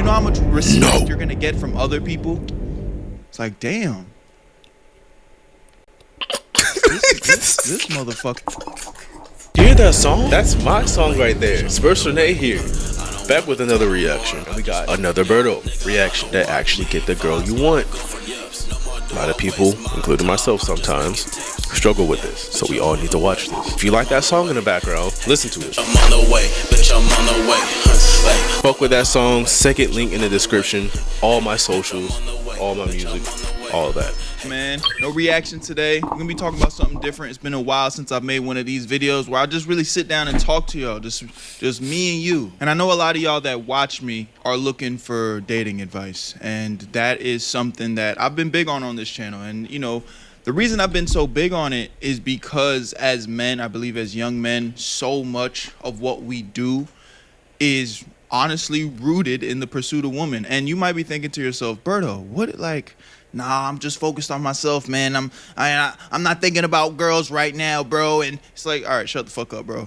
you know how much respect you're gonna get from other people? It's like, damn. This motherfucker. You hear that song? That's my song right there. Spurs Renee here. Back with another reaction. And we got another Birdo reaction that actually get the girl you want. A lot of people, including myself sometimes, struggle with this. So we all need to watch this. If you like that song in the background, listen to it. I'm on the way, bitch, I'm on the way. Fuck with that song. Second link in the description. All my socials, all my music, all of that. Man, no reaction today. We're gonna be talking about something different. It's been a while since I've made one of these videos where I just really sit down and talk to y'all, just me and you. And I know a lot of y'all that watch me are looking for dating advice, and that is something that I've been big on this channel. And you know, the reason I've been so big on it is because as men, I believe as young men, so much of what we do is honestly rooted in the pursuit of women. And you might be thinking to yourself, Birdo, what, like, nah, I'm just focused on myself, man. I'm not thinking about girls right now, bro. And it's like, all right, shut the fuck up, bro.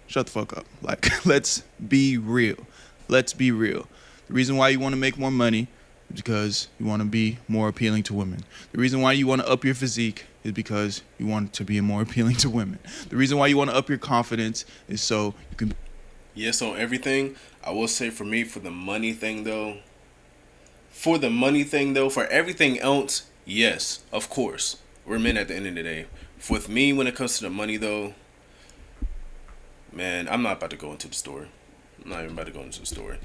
Shut the fuck up. Like, let's be real. Let's be real. The reason why you want to make more money is because you want to be more appealing to women. The reason why you want to up your physique is because you want to be more appealing to women. The reason why you want to up your confidence is so you can. Yes, on everything. I will say for me, for the money thing though. For everything else, yes, of course. We're men at the end of the day. With me, when it comes to the money though, man, I'm not about to go into the story. I'm not even about to go into the story.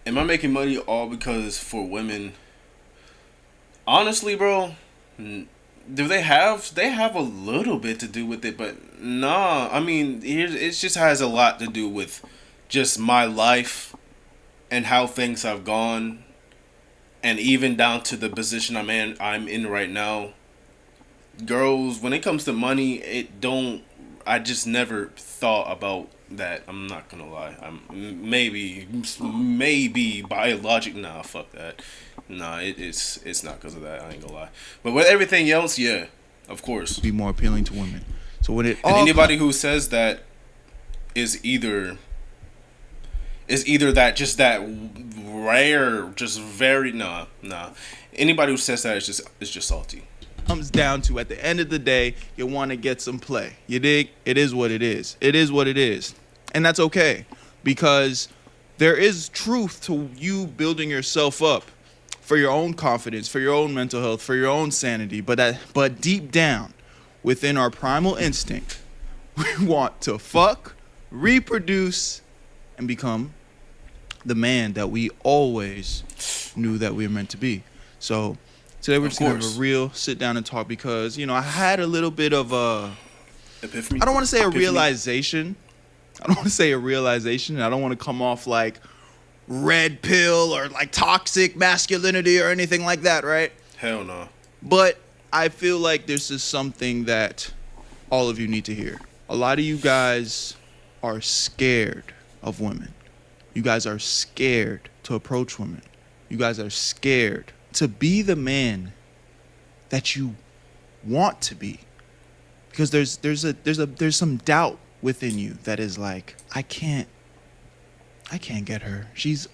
Am I making money all because for women? Honestly, bro, do they have a little bit to do with it, but nah. I mean, it just has a lot to do with just my life and how things have gone, and even down to the position I'm in right now. Girls, when it comes to money, I just never thought about that. I'm not gonna lie. I'm maybe biologic. Nah, fuck that. Nah, it's not because of that. I ain't gonna lie. But with everything else, yeah, of course, be more appealing to women. So when it and anybody who says that is either that just that rare, just very nah. Anybody who says that is just salty. Comes down to, at the end of the day, you want to get some play. You dig? It is what it is. It is what it is. And that's okay, because there is truth to you building yourself up for your own confidence, for your own mental health, for your own sanity. But deep down, within our primal instinct, we want to fuck, reproduce, and become the man that we always knew that we were meant to be. So today we're just gonna have a real sit down and talk, because you know I had a little bit of a epiphany. I don't want to say a realization. I don't want to say a realization. I don't want to come off like red pill or like toxic masculinity or anything like that, right? Hell no. But I feel like this is something that all of you need to hear. A lot of you guys are scared of women. You guys are scared to approach women. You guys are scared to be the man that you want to be, because there's some doubt within you that is like, I can't get her. She's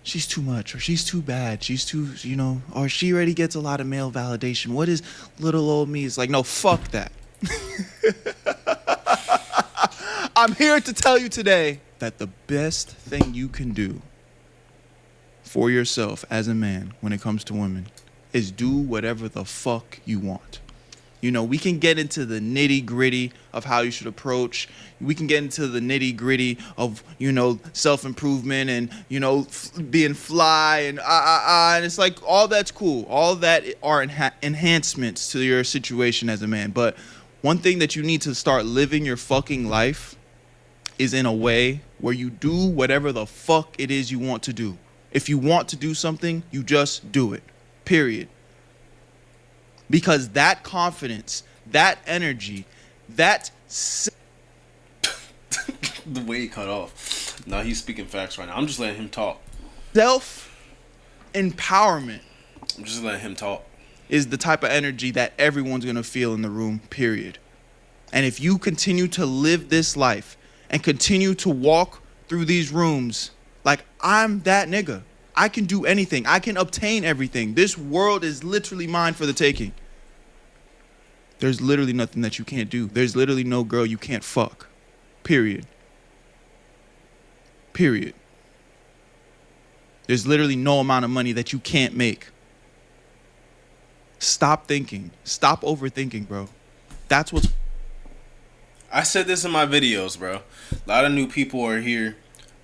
too much, or she's too bad. She's too, you know, or she already gets a lot of male validation. What is little old me? It's like, no, fuck that. I'm here to tell you today that the best thing you can do for yourself as a man when it comes to women is do whatever the fuck you want. You know, we can get into the nitty gritty of how you should approach. We can get into the nitty gritty of, you know, self-improvement and, you know, being fly and and it's like, all that's cool. All that are enhancements to your situation as a man. But one thing that you need to start living your fucking life is in a way where you do whatever the fuck it is you want to do. If you want to do something, you just do it. Period. Because that confidence, that energy, that the way he cut off. Nah, he's speaking facts right now. I'm just letting him talk. self-empowerment I'm just letting him talk. Is the type of energy that everyone's going to feel in the room, period. And if you continue to live this life and continue to walk through these rooms like I'm that nigga, I can do anything. I can obtain everything. This world is literally mine for the taking. There's literally nothing that you can't do. There's literally no girl you can't fuck. Period. Period. There's literally no amount of money that you can't make. Stop thinking. Stop overthinking, bro. That's what's... I said this in my videos, bro. A lot of new people are here.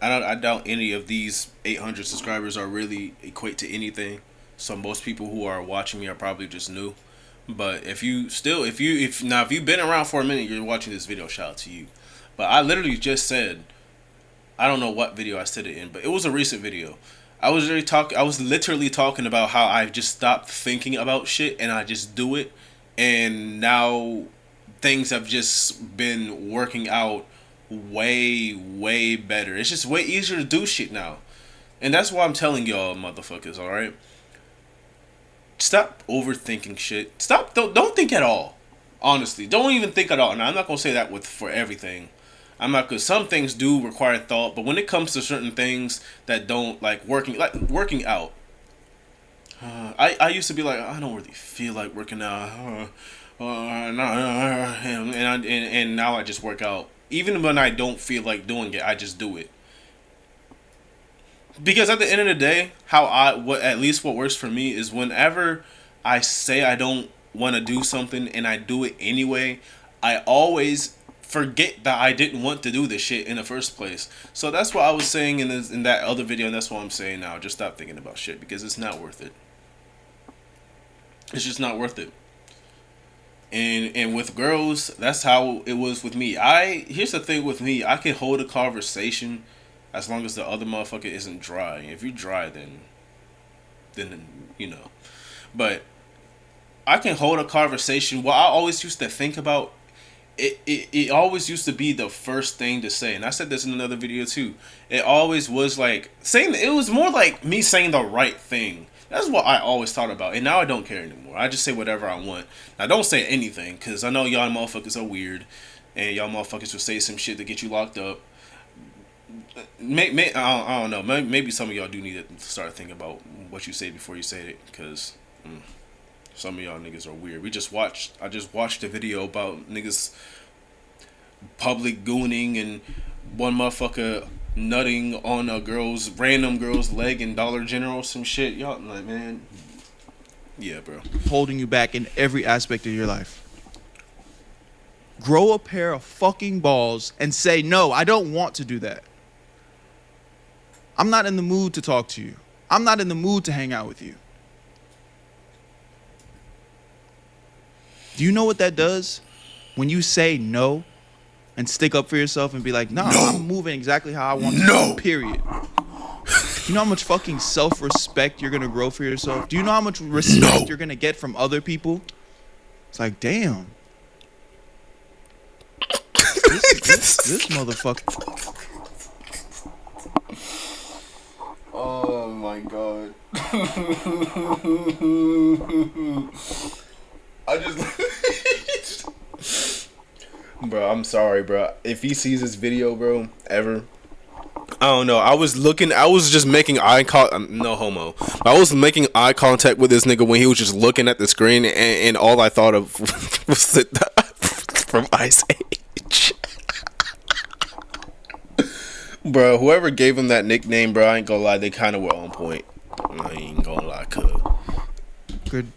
I doubt any of these 800 subscribers are really equate to anything. So most people who are watching me are probably just new. But if you've been around for a minute, you're watching this video, shout out to you. But I literally just said, I don't know what video I said it in, but it was a recent video. I was literally talking about how I just stopped thinking about shit and I just do it, and now things have just been working out way better. It's just way easier to do shit now. And that's why I'm telling y'all motherfuckers, alright? Stop overthinking shit. Don't think at all. Honestly, don't even think at all. Now, I'm not gonna say that for everything. I'm not, because some things do require thought, but when it comes to certain things that don't, like working out, I used to be like, I don't really feel like working out, and now I just work out. Even when I don't feel like doing it, I just do it. Because at the end of the day, at least what works for me is whenever I say I don't want to do something and I do it anyway, I always forget that I didn't want to do this shit in the first place. So that's what I was saying in that other video, and that's what I'm saying now. Just stop thinking about shit, because it's not worth it. It's just not worth it. And with girls, that's how it was with me. Here's the thing with me, I can hold a conversation as long as the other motherfucker isn't dry. If you're dry, then you know. But I can hold a conversation. What I always used to think about, it always used to be the first thing to say. And I said this in another video too. It always was like saying, it was more like me saying the right thing. That's what I always thought about. And now I don't care anymore. I just say whatever I want. Now, don't say anything, because I know y'all motherfuckers are weird. And y'all motherfuckers will say some shit to get you locked up. I don't know. Maybe some of y'all do need to start thinking about what you say before you say it, because some of y'all niggas are weird. I just watched a video about niggas public gooning and one motherfucker nutting on a random girl's leg in Dollar General, some shit. Y'all like, man, yeah, bro. Holding you back in every aspect of your life. Grow a pair of fucking balls and say, no, I don't want to do that. I'm not in the mood to talk to you. I'm not in the mood to hang out with you. Do you know what that does? When you say no and stick up for yourself and be like, nah, no, I'm moving exactly how I want to, period. You know how much fucking self-respect you're going to grow for yourself? Do you know how much respect you're going to get from other people? It's like, damn. This motherfucker. Oh my god. Bro, I'm sorry, bro. If he sees this video, bro, ever, I don't know. I was just making eye contact. No homo. I was making eye contact with this nigga when he was just looking at the screen, and all I thought of was from Ice Age. Bro, whoever gave him that nickname, bro, I ain't gonna lie, they kind of were on point. I ain't gonna lie, Good.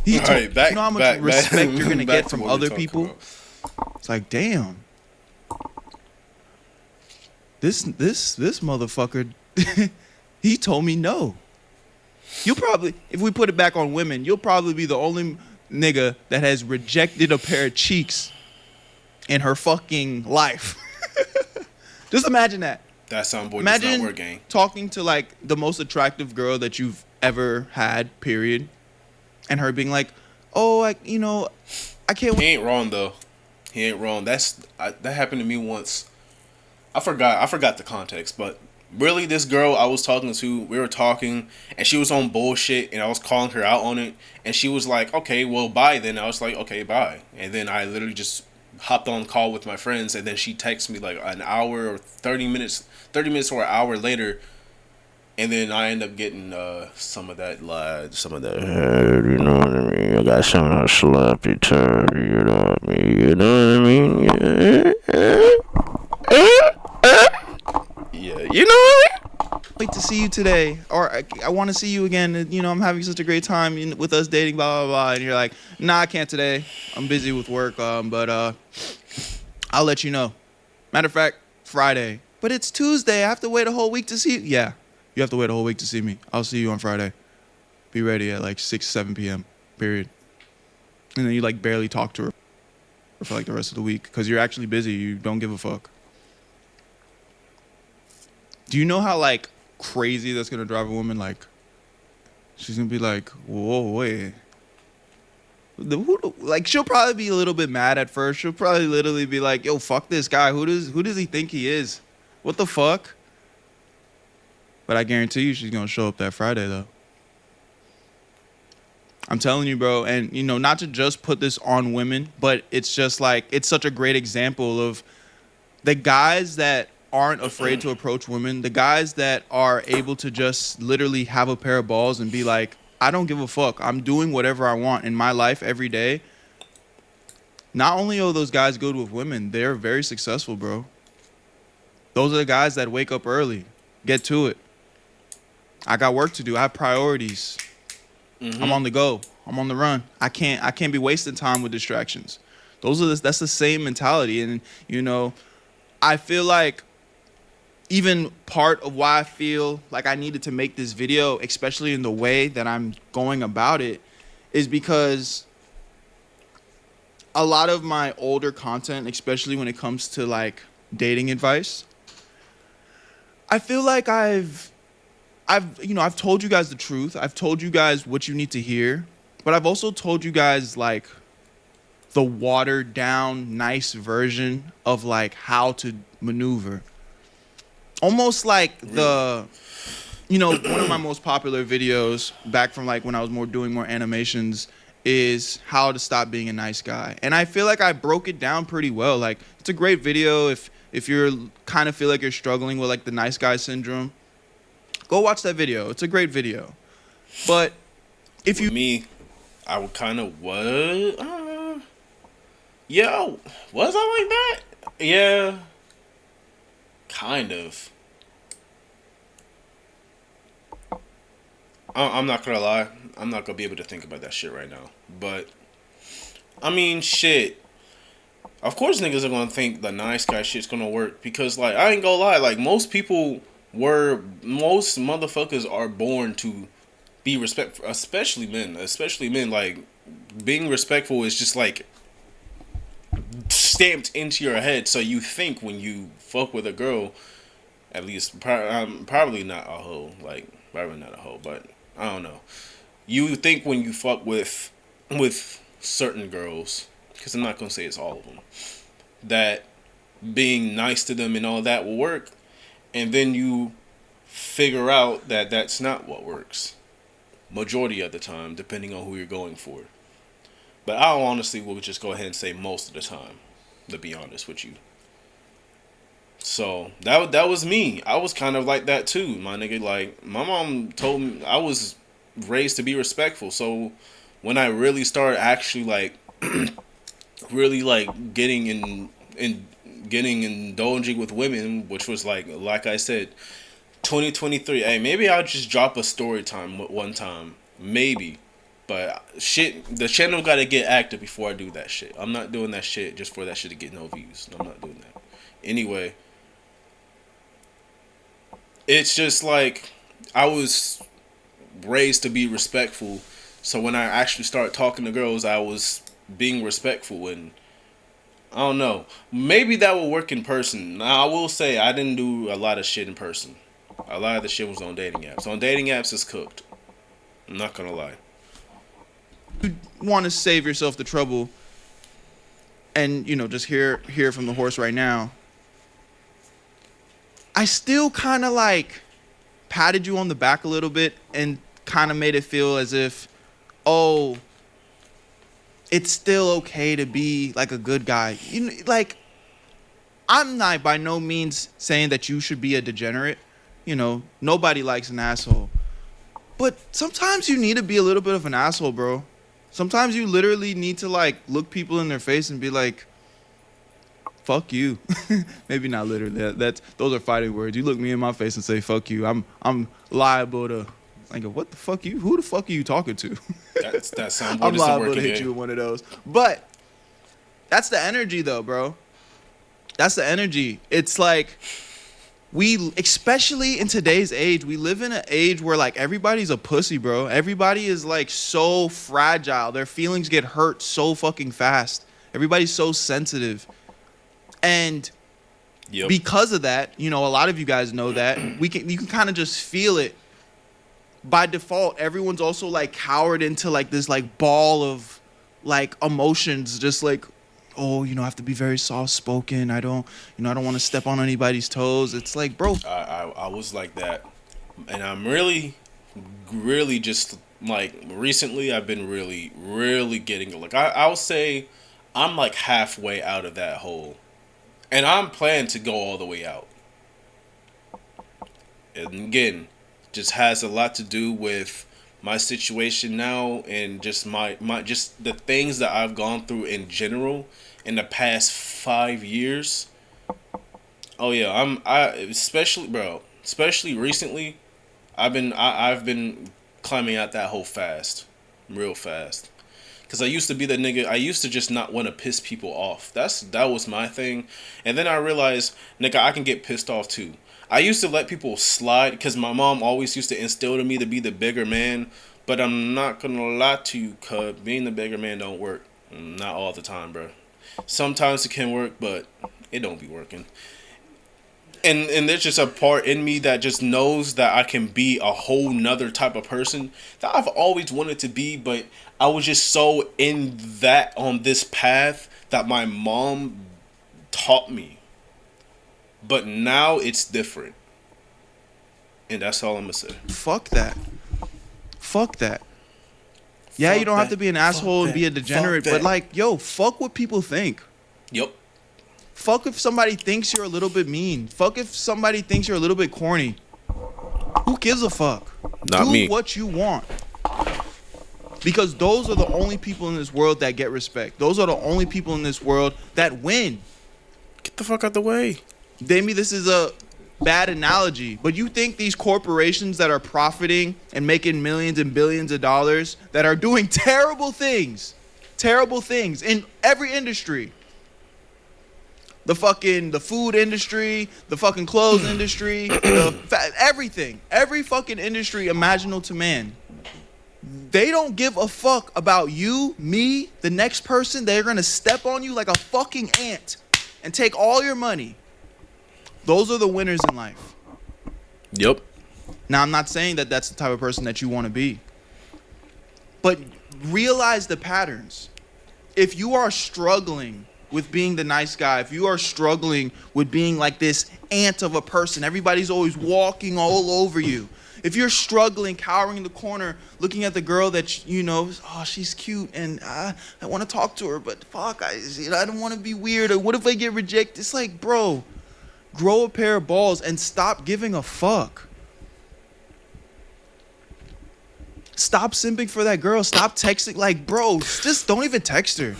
You know how much respect you're gonna get from other people? About. It's like, damn. This motherfucker, he told me no. You'll probably, if we put it back on women, you'll probably be the only nigga that has rejected a pair of cheeks in her fucking life. Just imagine that. That soundboard imagine does not work, gang. Talking to like the most attractive girl that you've ever had, period, and her being like, "Oh, I can't." He ain't wrong though. He ain't wrong. That happened to me once. I forgot the context, but really, this girl I was talking to, we were talking, and she was on bullshit, and I was calling her out on it, and she was like, "Okay, well, bye." Then I was like, "Okay, bye," and then I literally just hopped on call with my friends, and then she texted me like an hour or 30 minutes or an hour later, And then I end up getting some of that some of that. You know what I mean? I got some of that sloppy turn. You know what I mean? You know what I mean? Yeah, you know what I mean? Wait to see you today, or I want to see you again. And, I'm having such a great time with us dating, blah blah blah. And you're like, nah, I can't today. I'm busy with work. But I'll let you know. Matter of fact, Friday. But it's Tuesday. I have to wait a whole week to see you. Yeah, you have to wait a whole week to see me. I'll see you on Friday. Be ready at like 6-7 p.m. Period. And then you like barely talk to her for like the rest of the week because you're actually busy. You don't give a fuck. Do you know how like crazy that's gonna drive a woman? Like, she's gonna be like, whoa, wait. Like, she'll probably be a little bit mad at first. She'll probably literally be like, yo, fuck this guy. Who does he think he is? What the fuck? But I guarantee you she's gonna show up that Friday though. I'm telling you, bro. And not to just put this on women, but it's just like, it's such a great example of the guys that aren't afraid to approach women, the guys that are able to just literally have a pair of balls and be like, I don't give a fuck. I'm doing whatever I want in my life every day. Not only are those guys good with women, they're very successful, bro. Those are the guys that wake up early, get to it. I got work to do. I have priorities. I'm on the go. I'm on the run. I can't be wasting time with distractions. That's the same mentality. And I feel like even part of why I feel like I needed to make this video, especially in the way that I'm going about it, is because a lot of my older content, especially when it comes to like dating advice, I feel like I've told you guys the truth. I've told you guys what you need to hear, but I've also told you guys like the watered down, nice version of like how to maneuver. Almost like one of my most popular videos back from like when I was doing more animations is how to stop being a nice guy. And I feel like I broke it down pretty well. Like, it's a great video if you're kind of feel like you're struggling with like the nice guy syndrome. Go watch that video. It's a great video. But if you... Me, I would kind of... What? Yeah, was I like that? Yeah. Kind of. I'm not gonna lie. I'm not gonna be able to think about that shit right now. But, I mean, shit. Of course niggas are gonna think the nice guy shit's gonna work. Because, like, I ain't gonna lie. Like, most motherfuckers are born to be respectful. Especially men. Like, being respectful is just, like, stamped into your head. So you think when you fuck with a girl, at least, probably not a hoe. Like, probably not a hoe, but... I don't know. You think when you fuck with certain girls, because I'm not going to say it's all of them, that being nice to them and all that will work, and then you figure out that that's not what works. Majority of the time, depending on who you're going for. But I honestly will just go ahead and say most of the time, to be honest with you. So that was me. I was kind of like that too, my nigga. Like, my mom told me I was raised to be respectful. So when I really started actually like really like getting indulging with women, which was like I said, 2023. Hey, maybe I'll just drop a story time one time, maybe. But shit, the channel gotta get active before I do that shit. I'm not doing that shit just for that shit to get no views. I'm not doing that. Anyway. It's just like I was raised to be respectful, so when I actually started talking to girls, I was being respectful, and I don't know. Maybe that will work in person. Now, I will say I didn't do a lot of shit in person. A lot of the shit was on dating apps. On dating apps, it's cooked. I'm not gonna lie. You want to save yourself the trouble, and just hear from the horse right now. I still kind of like patted you on the back a little bit and kind of made it feel as if, oh, it's still okay to be like a good guy. Like, I'm not by no means saying that you should be a degenerate. you know, nobody likes an asshole. But sometimes you need to be a little bit of an asshole, bro. Sometimes you literally need to like look people in their face and be like, fuck you. Maybe not literally. Those are fighting words. You look me in my face and say fuck you. I'm liable to like, what the fuck you? Who the fuck are you talking to? That soundboard I'm is liable to working hit you with one of those. But that's the energy though, bro. That's the energy. It's like especially in today's age, we live in an age where like everybody's a pussy, bro. Everybody is like so fragile. Their feelings get hurt so fucking fast. Everybody's so sensitive. And because of that, you know, a lot of you guys know that you can kind of just feel it. By default, everyone's also like cowered into like this like ball of like emotions, just like, oh, you know, I have to be very soft spoken. I don't want to step on anybody's toes. It's like, bro, I was like that, and I'm really just like recently I've been really getting like I'll say I'm like halfway out of that hole, and I'm planning to go all the way out. And again, just has a lot to do with my situation now and just my just the things that I've gone through in general in the past 5 years. Oh yeah, especially recently, I've been climbing out that hole fast, real fast. Cause I used to be the nigga. I used to just not want to piss people off. That was my thing, and then I realized, nigga, I can get pissed off too. I used to let people slide because my mom always used to instill in me to be the bigger man. But I'm not gonna lie to you, cuz being the bigger man don't work. Not all the time, bro. Sometimes it can work, but it don't be working. And there's just a part in me that just knows that I can be a whole nother type of person that I've always wanted to be, but I was just so in that on this path that my mom taught me. But now it's different. And that's all I'm gonna say. fuck that. Fuck that. Yeah, Fuck you don't have to be an asshole and be a degenerate, but like, yo, fuck what people think. Yep. Fuck if somebody thinks you're a little bit mean. Fuck if somebody thinks you're a little bit corny. Who gives a fuck? Not Do me. what you want. Because those are the only people in this world that get respect. Those are the only people in this world that win. Get the fuck out the way. Maybe this is a bad analogy, but you think these corporations that are profiting and making millions and billions of dollars, that are doing terrible things in every industry, the food industry, the fucking clothes industry, everything, every fucking industry imaginable to man, they don't give a fuck about you, me, the next person. They're gonna step on you like a fucking ant and take all your money. Those are the winners in life. Yep. Now, I'm not saying that that's the type of person that you want to be. But realize the patterns. If you are struggling with being the nice guy, if you are struggling with being like this ant of a person, everybody's always walking all over you. If you're struggling, cowering in the corner, looking at the girl that, you know, oh, she's cute and I want to talk to her, but fuck, I don't want to be weird. Or what if I get rejected? It's like, bro, grow a pair of balls and stop giving a fuck. Stop simping for that girl. Stop texting. Like, bro, just don't even text her.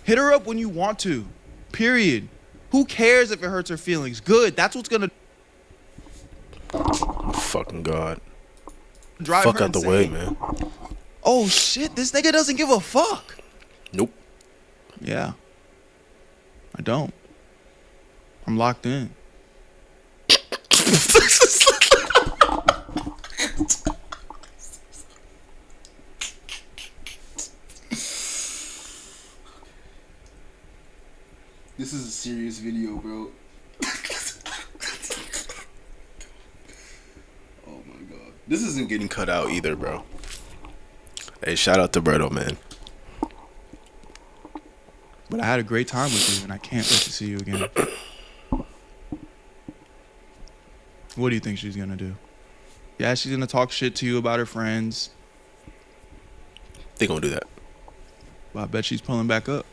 Hit her up when you want to. Period. Who cares if it hurts her feelings? Good. That's what's going to Fucking God. drive Fuck her out the insane. way, man. Oh, shit. This nigga doesn't give a fuck. Nope. Yeah. I don't. I'm locked in. This is a serious video, bro. Oh my God. This isn't getting cut out either, bro. Hey, shout out to Bredo, man. But I had a great time with you, and I can't wait to see you again. What do you think she's gonna do? Yeah, she's gonna talk shit to you about her friends. They gonna do that. But I bet she's pulling back up.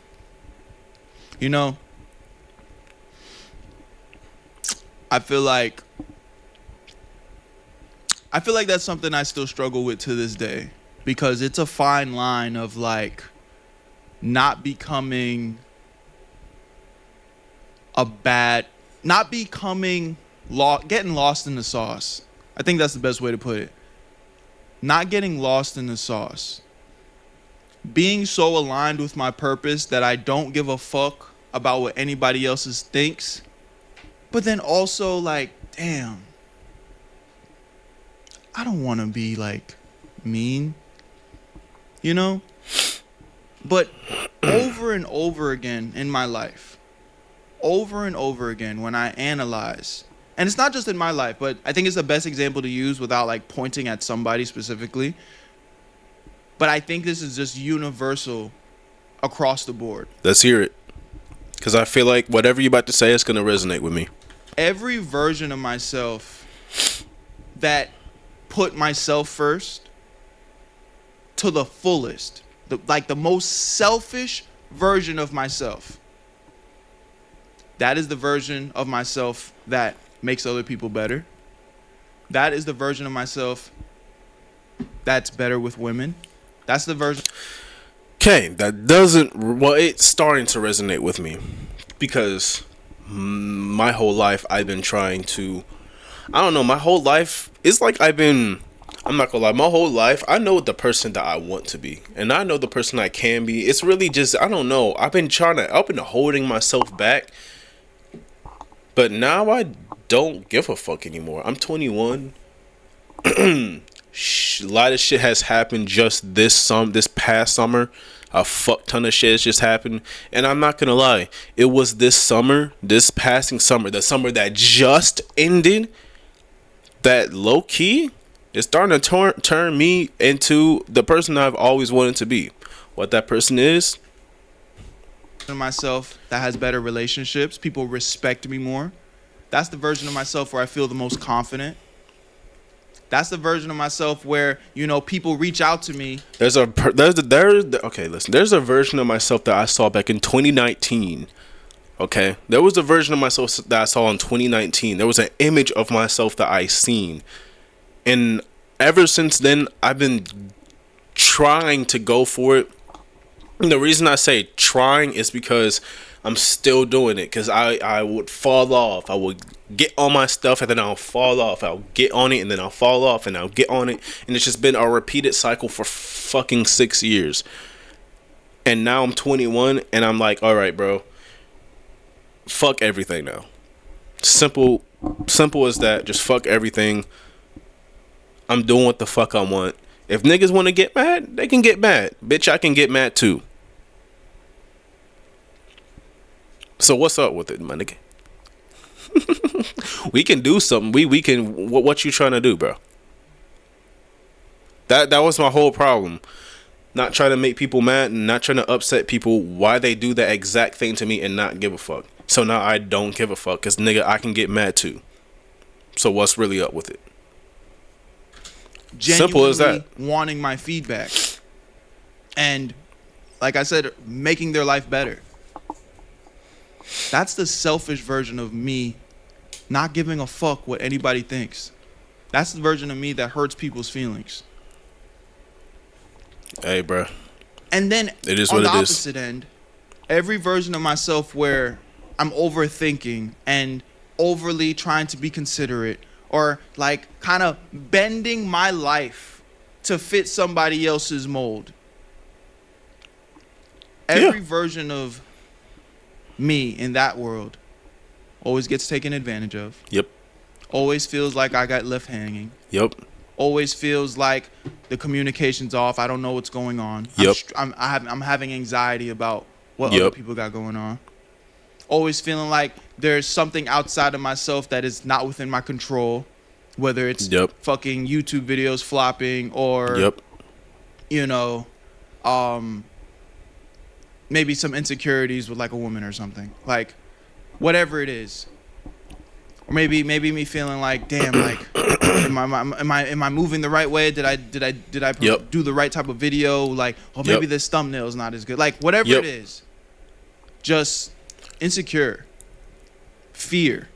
You know, I feel like I feel like that's something I still struggle with to this day, because it's a fine line of like not becoming getting lost in the sauce. I think that's the best way to put it. Not getting lost in the sauce. Being so aligned with my purpose that I don't give a fuck about what anybody else thinks. But then also like, damn, I don't want to be like mean, you know? But over and over again in my life, over and over again when I analyze, and it's not just in my life, but I think it's the best example to use without like pointing at somebody specifically. But I think this is just universal across the board. Let's hear it. Because I feel like whatever you're about to say is going to resonate with me. Every version of myself that put myself first to the fullest, the most selfish version of myself, that is the version of myself that makes other people better. That is the version of myself that's better with women. That's the version. Okay, it's starting to resonate with me because my whole life I've been trying to, my whole life, it's like I'm not gonna lie, my whole life, I know the person that I want to be, and I know the person I can be. It's really just, I've been holding myself back, but now I don't give a fuck anymore. I'm 21. A lot of shit has happened just this past summer. A fuck ton of shit has just happened, and I'm not gonna lie, it was this passing summer, the summer that just ended, that low key is starting to turn me into the person I've always wanted to be. What that person is, myself that has better relationships. People respect me more. That's the version of myself where I feel the most confident. That's the version of myself where, people reach out to me. There's a version of myself that I saw back in 2019. Okay, there was a version of myself that I saw in 2019. There was an image of myself that I seen, and ever since then, I've been trying to go for it. And the reason I say trying is because I'm still doing it, because I would fall off. I would get on my stuff and then I'll fall off. I'll get on it and then I'll fall off and I'll get on it. And it's just been a repeated cycle for fucking 6 years. And now I'm 21 and I'm like, all right, bro, fuck everything now. Simple as that. Just fuck everything. I'm doing what the fuck I want. If niggas want to get mad, they can get mad. Bitch, I can get mad too. So what's up with it, my nigga? We can do something. We can. What you trying to do, bro? That was my whole problem. Not trying to make people mad and not trying to upset people. Why they do that exact thing to me and not give a fuck. So now I don't give a fuck, because nigga, I can get mad too. So what's really up with it? Simple as that. Wanting my feedback, and like I said, making their life better. That's the selfish version of me, not giving a fuck what anybody thinks. That's the version of me that hurts people's feelings. Hey, bro. And then it is on what the it is. opposite end, every version of myself where I'm overthinking and overly trying to be considerate, or like kind of bending my life to fit somebody else's mold. Every version of me in that world always gets taken advantage of. Yep. Always feels like I got left hanging. Yep. Always feels like the communication's off. I don't know what's going on. Yep. I'm having anxiety about what other people got going on. Always feeling like there's something outside of myself that is not within my control. Whether it's fucking YouTube videos flopping or, maybe some insecurities with like a woman or something. Like, whatever it is. Or maybe me feeling like, damn, like, am I moving the right way? Did I do the right type of video? Like, oh, maybe this thumbnail's not as good. Like, whatever it is, just insecure, fear,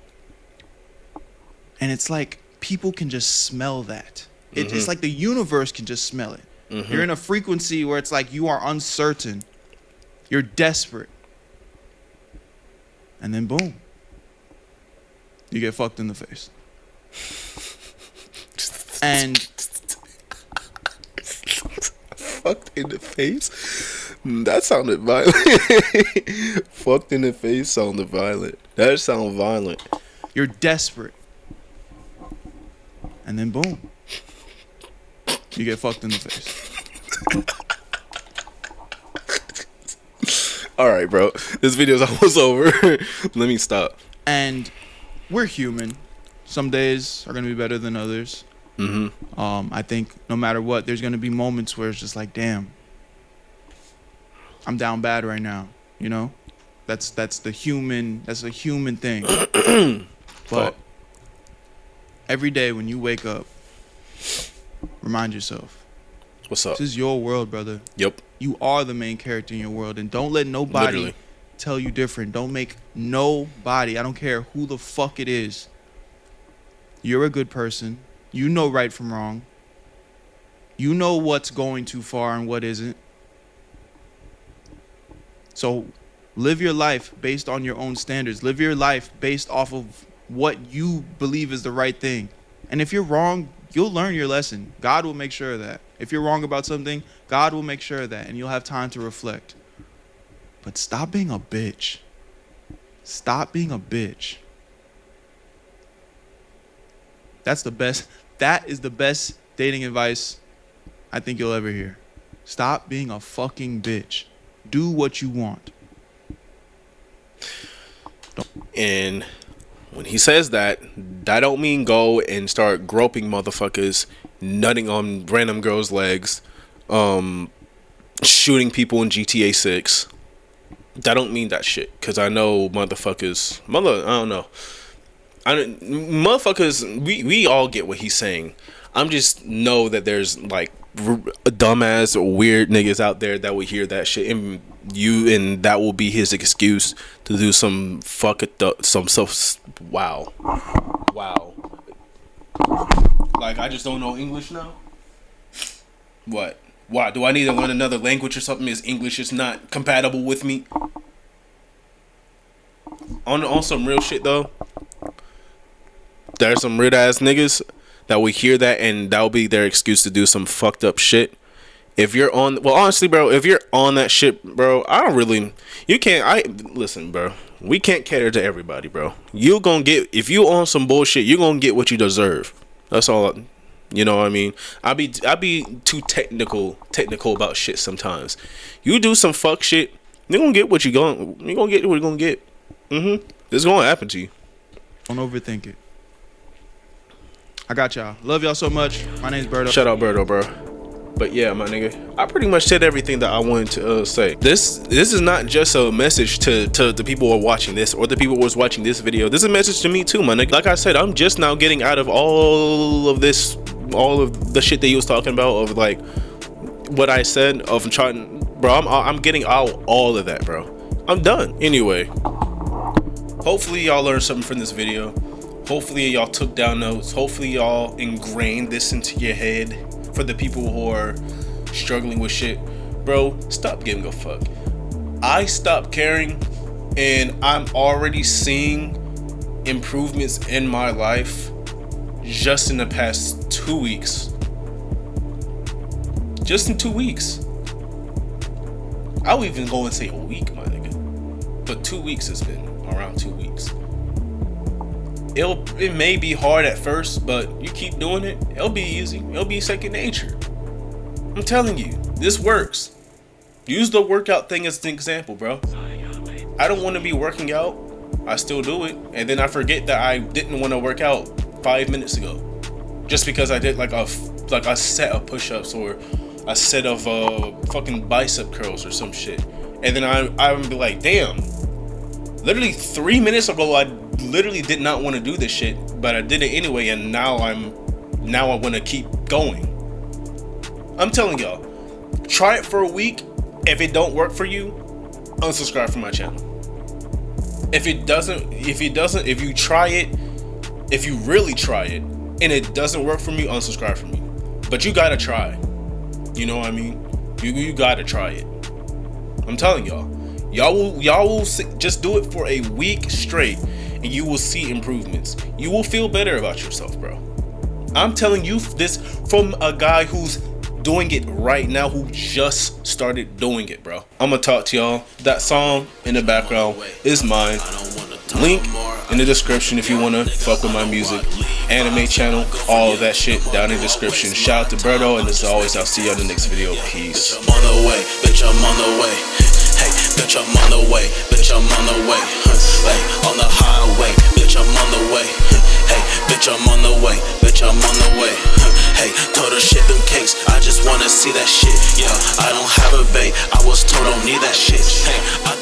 and it's like people can just smell that. It's like the universe can just smell it. You're in a frequency where it's like you are uncertain. You're desperate. And then boom. You get fucked in the face. And fucked in the face? That sounded violent. Fucked in the face sounded violent. That sounded violent. you're desperate. And then boom. You get fucked in the face. Alright, bro. This video's almost over. Let me stop. And we're human. Some days are gonna be better than others. I think no matter what, there's gonna be moments where it's just like, damn, I'm down bad right now. You know, that's a human thing. But every day when you wake up, remind yourself, What's up? this is your world, brother. Yep. You are the main character in your world, and don't let nobody Literally. tell you different. Don't make nobody, I don't care who the fuck it is. You're a good person. You know right from wrong. You know what's going too far and what isn't. So live your life based on your own standards. Live your life based off of what you believe is the right thing. And if you're wrong, you'll learn your lesson. God will make sure of that. If you're wrong about something, God will make sure of that, and you'll have time to reflect. But stop being a bitch. Stop being a bitch. That is the best dating advice I think you'll ever hear. Stop being a fucking bitch. Do what you want. And when he says that don't mean go and start groping motherfuckers, nutting on random girls' legs, shooting people in GTA 6. That don't mean that shit. Cause I know motherfuckers, I don't know. Motherfuckers, we all get what he's saying. I'm just know that there's like dumbass or weird niggas out there that will hear that shit and that will be his excuse to do some some stuff. Wow. Like I just don't know English now. What? Why do I need to learn another language or something? Is English just not compatible with me? On some real shit though. There's some weird ass niggas that will hear that and that'll be their excuse to do some fucked up shit. If you're on, well, honestly, bro, if you're on that shit, bro, listen, bro, we can't cater to everybody, bro. If you on some bullshit, you're gonna get what you deserve. That's all. You know what I mean? I be too technical about shit sometimes. You do some fuck shit, you're gonna get what you're gonna get. It's gonna happen to you. Don't overthink it. I got y'all. Love y'all so much. My name's Berto. Shout out Berto, bro. But yeah, my nigga, I pretty much said everything that I wanted to say. This is not just a message to the people who are watching this or the people who was watching this video. This is a message to me too, my nigga. Like I said, I'm just now getting out of all of the shit that he was talking about, of like what I said, of trying, bro. I'm getting out all of that, bro. I'm done. Anyway, hopefully y'all learned something from this video. Hopefully y'all took down notes. Hopefully y'all ingrained this into your head. For the people who are struggling with shit, bro, stop giving a fuck. I stopped caring, and I'm already seeing improvements in my life just in the past 2 weeks. Just in 2 weeks. I would even go and say a week, my nigga. But 2 weeks has been around 2 weeks. It may be hard at first, but you keep doing it, it'll be easy. It'll be second nature. I'm telling you, this works. Use the workout thing as an example, bro. I don't want to be working out. I still do it, and then I forget that I didn't want to work out 5 minutes ago, just because I did like a set of push-ups or a set of fucking bicep curls or some shit, and then I would be like, damn. Literally 3 minutes ago, I literally did not want to do this shit, but I did it anyway, and now I want to keep going. I'm telling y'all, try it for a week. If it don't work for you, unsubscribe from my channel. If you really try it, and it doesn't work for me, unsubscribe from me. But you gotta try. You know what I mean? You gotta try it. I'm telling y'all. Y'all will see, just do it for a week straight, and you will see improvements. You will feel better about yourself, bro. I'm telling you this from a guy who's doing it right now, who just started doing it, bro. I'm gonna talk to y'all. That song in the background is mine. Link in the description if you wanna fuck with my music, anime channel, all of that shit down in the description. Shout out to Berto, and as always, I'll see you on the next video. Peace. I'm on the way, bitch, I'm on the way. Hey, bitch, I'm on the way, bitch, I'm on the way. Hey, on the highway, bitch, I'm on the way. Hey, bitch, I'm on the way, bitch, I'm on the way. Hey, told her shit them cakes, I just wanna see that shit. Yeah, I don't have a bait, I was told don't need that shit. Hey, I